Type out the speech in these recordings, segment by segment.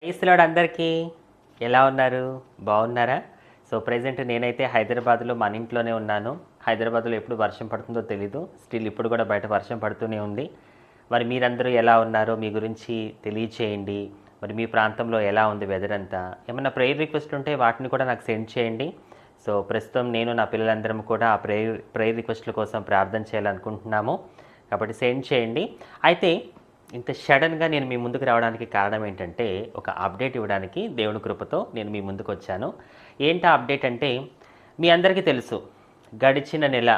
క్రైస్తవుడు అందరికీ ఎలా ఉన్నారు? బాగున్నారా? సో ప్రెజెంట్ నేనైతే హైదరాబాద్లో మన ఇంట్లోనే ఉన్నాను. హైదరాబాద్లో ఎప్పుడు వర్షం పడుతుందో తెలీదు. స్టిల్ ఇప్పుడు కూడా బయట వర్షం పడుతూనే ఉంది. మరి మీరందరూ ఎలా ఉన్నారో మీ గురించి తెలియచేయండి. మరి మీ ప్రాంతంలో ఎలా ఉంది వెదర్ అంతా? ఏమన్నా ప్రేయర్ రిక్వెస్ట్ ఉంటే వాటిని కూడా నాకు సెండ్ చేయండి. సో ప్రస్తుతం నేను నా పిల్లలందరం కూడా ఆ ప్రేయర్ రిక్వెస్ట్ల కోసం ప్రార్థన చేయాలనుకుంటున్నాము. కాబట్టి సెండ్ చేయండి. అయితే ఇంత సడన్గా నేను మీ ముందుకు రావడానికి కారణం ఏంటంటే, ఒక అప్డేట్ ఇవ్వడానికి దేవుని కృపతో నేను మీ ముందుకు వచ్చాను. ఏంటా అప్డేట్ అంటే, మీ అందరికీ తెలుసు గడిచిన నెల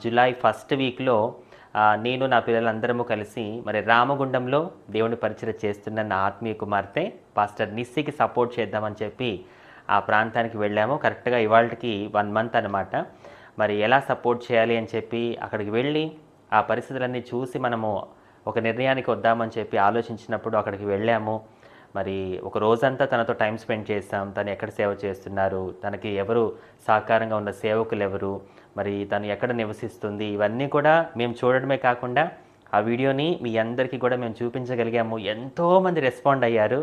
జులై ఫస్ట్ వీక్లో నేను నా పిల్లలందరము కలిసి మరి రామగుండంలో దేవుని పరిచయం చేస్తున్న నా ఆత్మీయ కుమార్తె పాస్టర్ నిస్సికి సపోర్ట్ చేద్దామని చెప్పి ఆ ప్రాంతానికి వెళ్ళాము. కరెక్ట్గా ఇవాళకి 1 మంత్ అనమాట. మరి ఎలా సపోర్ట్ చేయాలి అని చెప్పి అక్కడికి వెళ్ళి ఆ పరిస్థితులన్నీ చూసి మనము ఒక నిర్ణయానికి వద్దామని చెప్పి ఆలోచించినప్పుడు అక్కడికి వెళ్ళాము. మరి ఒక రోజంతా తనతో టైం స్పెండ్ చేసాం. తను ఎక్కడ సేవ చేస్తున్నారు, తనకి ఎవరు సహకారంగా ఉన్న సేవకులు ఎవరు, మరి తను ఎక్కడ నివసిస్తుంది, ఇవన్నీ కూడా మేము చూడడమే కాకుండా ఆ వీడియోని మీ అందరికీ కూడా మేము చూపించగలిగాము. ఎంతోమంది రెస్పాండ్ అయ్యారు.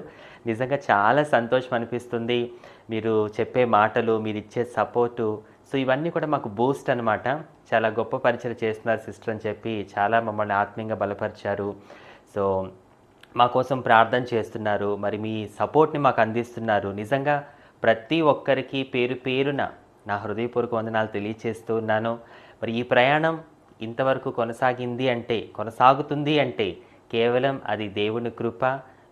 నిజంగా చాలా సంతోషం అనిపిస్తుంది. మీరు చెప్పే మాటలు, మీరు ఇచ్చే సపోర్టు, సో ఇవన్నీ కూడా మాకు బూస్ట్ అనమాట. చాలా గొప్ప పరిచయం చేస్తున్నారు సిస్టర్ అని చెప్పి చాలా మమ్మల్ని ఆత్మీయంగా బలపరిచారు. సో మా కోసం ప్రార్థన చేస్తున్నారు. మరి మీ సపోర్ట్ని మాకు అందిస్తున్నారు. నిజంగా ప్రతి ఒక్కరికి పేరు పేరున నా హృదయపూర్వక వందనాలు తెలియచేస్తూ ఉన్నాను. మరి ఈ ప్రయాణం ఇంతవరకు కొనసాగుతుంది అంటే కేవలం అది దేవుని కృప,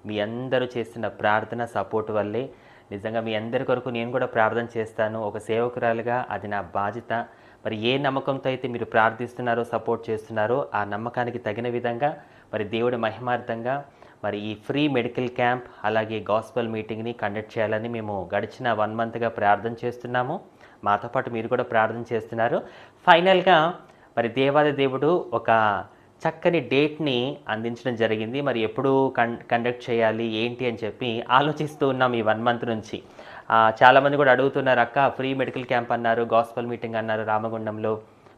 మీ అందరూ చేస్తున్న ప్రార్థన సపోర్ట్ వల్లే. నిజంగా మీ అందరి కొరకు నేను కూడా ప్రార్థన చేస్తాను. ఒక సేవకురాలుగా అది నా బాధ్యత. మరి ఏ నమ్మకంతో అయితే మీరు ప్రార్థిస్తున్నారో, సపోర్ట్ చేస్తున్నారో, ఆ నమ్మకానికి తగిన విధంగా మరి దేవుడి మహిమార్థంగా మరి ఈ ఫ్రీ మెడికల్ క్యాంప్ అలాగే గాస్పల్ మీటింగ్ని కండక్ట్ చేయాలని మేము గడిచిన 1 మంత్గా ప్రార్థన చేస్తున్నాము. మాతో పాటు మీరు కూడా ప్రార్థన చేస్తున్నారు. ఫైనల్గా మరి దేవాది దేవుడు ఒక చక్కని డేట్ని అందించడం జరిగింది. మరి ఎప్పుడు కండక్ట్ చేయాలి ఏంటి అని చెప్పి ఆలోచిస్తూ ఉన్నాం ఈ 1 మంత్ నుంచి. చాలామంది కూడా అడుగుతున్నారు, అక్క ఫ్రీ మెడికల్ క్యాంప్ అన్నారు, గాస్పల్ మీటింగ్ అన్నారు రామగుండంలో,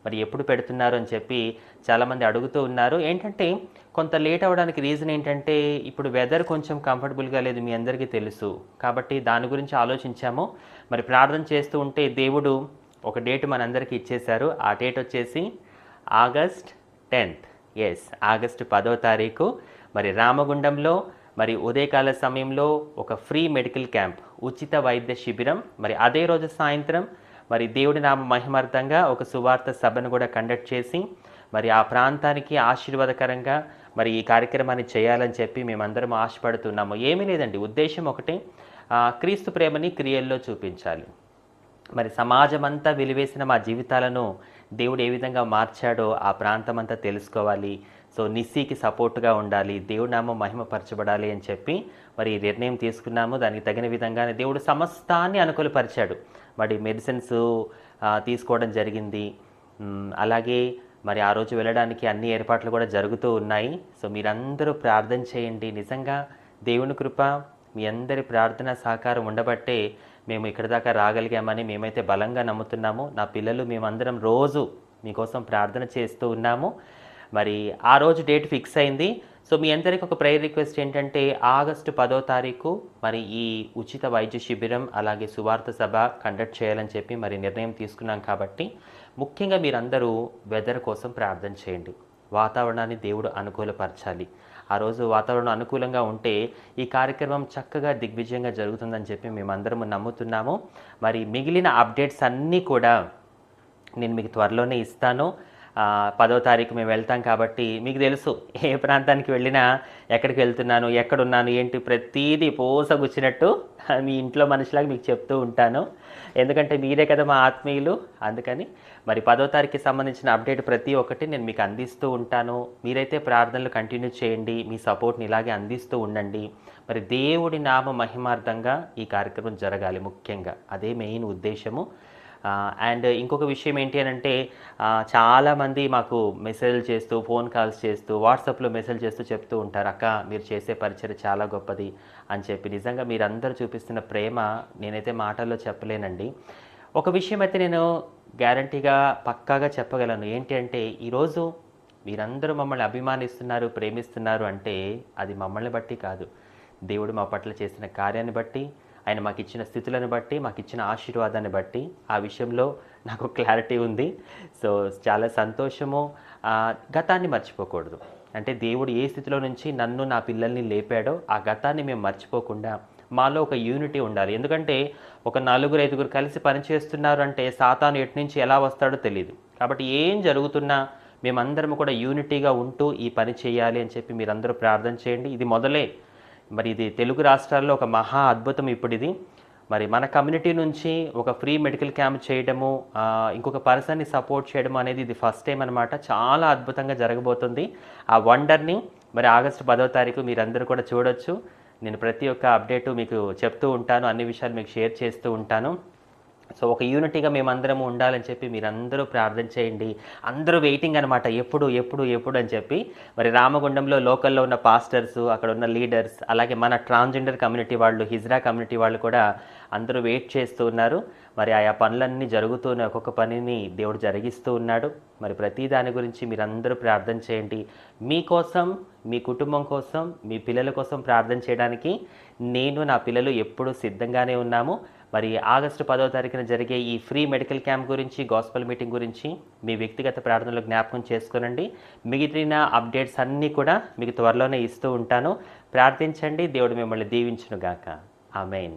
మరి ఎప్పుడు పెడుతున్నారు అని చెప్పి చాలామంది అడుగుతూ ఉన్నారు. ఏంటంటే కొంత లేట్ అవ్వడానికి రీజన్ ఏంటంటే ఇప్పుడు వెదర్ కొంచెం కంఫర్టబుల్గా లేదు, మీ అందరికీ తెలుసు. కాబట్టి దాని గురించి ఆలోచించాము. మరి ప్రార్థన చేస్తూ ఉంటే దేవుడు ఒక డేట్ మనందరికీ ఇచ్చేశారు. ఆ డేట్ వచ్చేసి ఆగస్ట్ 10th. ఆగస్టు 10వ తారీఖు మరి రామగుండంలో మరి ఉదయకాల సమయంలో ఒక ఫ్రీ మెడికల్ క్యాంప్, ఉచిత వైద్య శిబిరం, మరి అదే రోజు సాయంత్రం మరి దేవుడి నామ మహిమార్థంగా ఒక సువార్త సభను కూడా కండక్ట్ చేసి మరి ఆ ప్రాంతానికి ఆశీర్వాదకరంగా మరి ఈ కార్యక్రమాన్ని చేయాలని చెప్పి మేమందరం ఆశపడుతున్నాము. ఏమీ లేదండి, ఉద్దేశం ఒకటే, క్రీస్తు ప్రేమని క్రియల్లో చూపించాలి. మరి సమాజం అంతా వెలివేసిన మా జీవితాలను దేవుడు ఏ విధంగా మార్చాడో ఆ ప్రాంతం అంతా తెలుసుకోవాలి. సో నిస్సీకి సపోర్ట్గా ఉండాలి, దేవుడి నామం మహిమపరచబడాలి అని చెప్పి మరి నిర్ణయం తీసుకున్నాము. దానికి తగిన విధంగానే దేవుడు సమస్తాన్ని అనుకూలపరిచాడు. మరి మెడిసిన్స్ తీసుకోవడం జరిగింది. అలాగే మరి ఆ రోజు వెళ్ళడానికి అన్ని ఏర్పాట్లు కూడా జరుగుతూ ఉన్నాయి. సో మీరందరూ ప్రార్థన చేయండి. నిజంగా దేవుని కృప, మీ అందరి ప్రార్థన సహకారం ఉండబట్టే మేము ఇక్కడి దాకా రాగలిగామని మేమైతే బలంగా నమ్ముతున్నాము. నా పిల్లలు మేమందరం రోజు మీకోసం ప్రార్థన చేస్తూ ఉన్నాము. మరి ఆ రోజు డేట్ ఫిక్స్ అయింది. సో మీ అందరికీ ఒక ప్రేయర్ రిక్వెస్ట్ ఏంటంటే ఆగస్టు 10వ తారీఖు మరి ఈ ఉచిత వైద్య శిబిరం అలాగే సువార్త సభ కండక్ట్ చేయాలని చెప్పి మరి నిర్ణయం తీసుకున్నాం. కాబట్టి ముఖ్యంగా మీరందరూ వెదర్ కోసం ప్రార్థన చేయండి. వాతావరణాన్ని దేవుడు అనుకూలపరచాలి. ఆ రోజు వాతావరణం అనుకూలంగా ఉంటే ఈ కార్యక్రమం చక్కగా దిగ్విజయంగా జరుగుతుందని చెప్పి మేమందరము నమ్ముతున్నాము. మరి మిగిలిన అప్డేట్స్ అన్నీ కూడా నేను మీకు త్వరలోనే ఇస్తాను. 10వ తారీఖు మేము వెళ్తాం కాబట్టి మీకు తెలుసు, ఏ ప్రాంతానికి వెళ్ళినా ఎక్కడికి వెళ్తున్నాను, ఎక్కడున్నాను, ఏంటి ప్రతీదీ పోసగుచ్చినట్టు మీ ఇంట్లో మనుషులాగా మీకు చెప్తూ ఉంటాను. ఎందుకంటే మీరే కదా మా ఆత్మీయులు. అందుకని మరి 10వ తారీఖుకి సంబంధించిన అప్డేట్ ప్రతి ఒక్కటి నేను మీకు అందిస్తూ ఉంటాను. మీరైతే ప్రార్థనలు కంటిన్యూ చేయండి, మీ సపోర్ట్ని ఇలాగే అందిస్తూ ఉండండి. మరి దేవుడి నామ మహిమార్థంగా ఈ కార్యక్రమం జరగాలి. ముఖ్యంగా అదే మెయిన్ ఉద్దేశము. అండ్ ఇంకొక విషయం ఏంటి అని అంటే చాలామంది మాకు మెసేజ్లు చేస్తూ, ఫోన్ కాల్స్ చేస్తూ, వాట్సాప్లో మెసేజ్ చేస్తూ చెప్తూ ఉంటారు, అక్క మీరు చేసే పరిచయం చాలా గొప్పది అని చెప్పి. నిజంగా మీరందరూ చూపిస్తున్న ప్రేమ నేనైతే మాటల్లో చెప్పలేనండి. ఒక విషయం అయితే నేను గ్యారంటీగా పక్కాగా చెప్పగలను. ఏంటి అంటే ఈరోజు మీరందరూ మమ్మల్ని అభిమానిస్తున్నారు, ప్రేమిస్తున్నారు అంటే అది మమ్మల్ని బట్టి కాదు, దేవుడు మా పట్ల చేసిన కార్యాన్ని బట్టి, ఆయన మాకు ఇచ్చిన స్థితులను బట్టి, మాకు ఇచ్చిన ఆశీర్వాదాన్ని బట్టి ఆ విషయంలో నాకు క్లారిటీ ఉంది. సో చాలా సంతోషము. గతాన్ని మర్చిపోకూడదు. అంటే దేవుడు ఏ స్థితిలో నుంచి నన్ను, నా పిల్లల్ని లేపాడో ఆ గతాన్ని మేము మర్చిపోకుండా మాలో ఒక యూనిటీ ఉండాలి. ఎందుకంటే ఒక నలుగురు, ఐదుగురు కలిసి పనిచేస్తున్నారు అంటే సాతాను ఎటు నుంచి ఎలా వస్తాడో తెలీదు. కాబట్టి ఏం జరుగుతున్నా మేమందరం కూడా యూనిటీగా ఉంటూ ఈ పని చేయాలి అని చెప్పి మీరందరూ ప్రార్థన చేయండి. ఇది మొదలే. మరి ఇది తెలుగు రాష్ట్రాల్లో ఒక మహా అద్భుతం ఇప్పుడు ఇది. మరి మన కమ్యూనిటీ నుంచి ఒక ఫ్రీ మెడికల్ క్యాంప్ చేయడము, ఇంకొక పర్సన్ని సపోర్ట్ చేయడం అనేది ఇది ఫస్ట్ టైం అనమాట. చాలా అద్భుతంగా జరగబోతుంది. ఆ వండర్ని మరి ఆగస్టు 10వ తారీఖు మీరందరూ కూడా చూడొచ్చు. నేను ప్రతి ఒక్క అప్డేటు మీకు చెప్తూ ఉంటాను, అన్ని విషయాలు మీకు షేర్ చేస్తూ ఉంటాను. సో ఒక యూనిటీగా మేమందరము ఉండాలని చెప్పి మీరందరూ ప్రార్థన చేయండి. అందరూ వెయిటింగ్ అనమాట, ఎప్పుడు ఎప్పుడు ఎప్పుడు అని చెప్పి. మరి రామగుండంలో లోకల్లో ఉన్న పాస్టర్స్, అక్కడ ఉన్న లీడర్స్, అలాగే మన ట్రాన్స్జెండర్ కమ్యూనిటీ వాళ్ళు, హిజ్రా కమ్యూనిటీ వాళ్ళు కూడా అందరూ వెయిట్ చేస్తూ ఉన్నారు. మరి ఆయా పనులన్నీ జరుగుతూ ఉన్నాయి, ఒక్కొక్క పనిని దేవుడు జరిగిస్తూ ఉన్నాడు. మరి ప్రతి దాని గురించి మీరందరూ ప్రార్థన చేయండి. మీకోసం, మీ కుటుంబం కోసం, మీ పిల్లల కోసం ప్రార్థన చేయడానికి నేను, నా పిల్లలు ఎప్పుడూ సిద్ధంగానే ఉన్నాము. మరి ఆగస్టు 10వ తారీఖున జరిగే ఈ ఫ్రీ మెడికల్ క్యాంప్ గురించి, గాస్పెల్ మీటింగ్ గురించి మీ వ్యక్తిగత ప్రార్థనలో జ్ఞాపకం చేసుకోనండి. మిగిలిన అప్డేట్స్ అన్నీ కూడా మీకు త్వరలోనే ఇస్తూ ఉంటాను. ప్రార్థించండి. దేవుడు మిమ్మల్ని దీవించునుగాక. ఆమేన్.